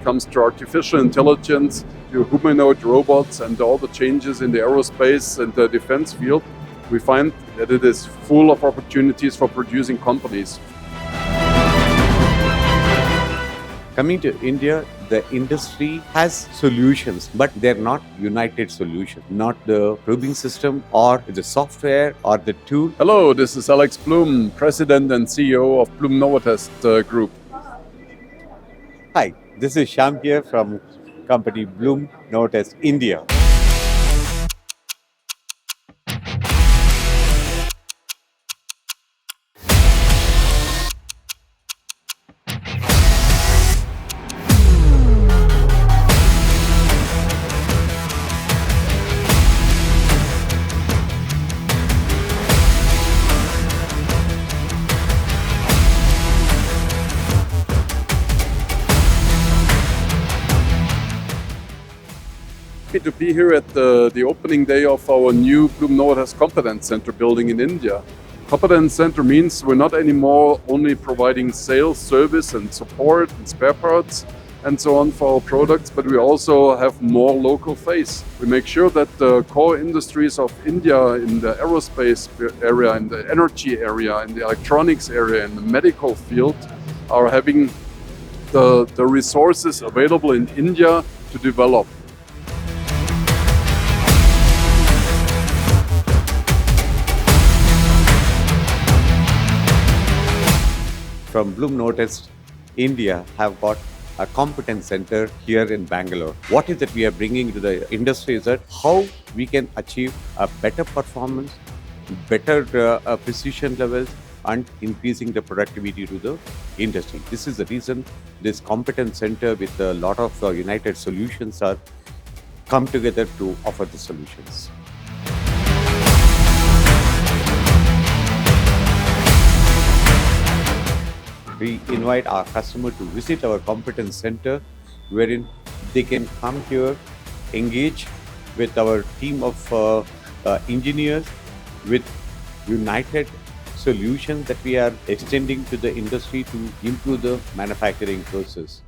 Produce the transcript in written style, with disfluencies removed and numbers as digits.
it comes to artificial intelligence, to humanoid robots, and all the changes in the aerospace and the defense field, we find that it is full of opportunities for producing companies. Coming to India, the industry has solutions, but they're not united solutions. Not the probing system or the software or the tool. Hello, this is Alex Blum, President and CEO of Blum-Novotest Group. Hi, this is Shyam here from company Blum-Novotest India. Happy to be here at the opening day of our new Blum-Novotest Competence Center building in India. Competence Center means we're not anymore only providing sales, service and support and spare parts and so on for our products, but we also have more local face. We make sure that the core industries of India in the aerospace area, in the energy area, in the electronics area, in the medical field are having the resources available in India to develop. From Blum-Novotest India have got a competence center here in Bangalore. What is that we are bringing to the industry is that how we can achieve a better performance, better precision levels and increasing the productivity to the industry. This is the reason this competence center with a lot of united solutions are come together to offer the solutions. We invite our customer to visit our competence center wherein they can come here, engage with our team of engineers with united solutions that we are extending to the industry to improve the manufacturing process.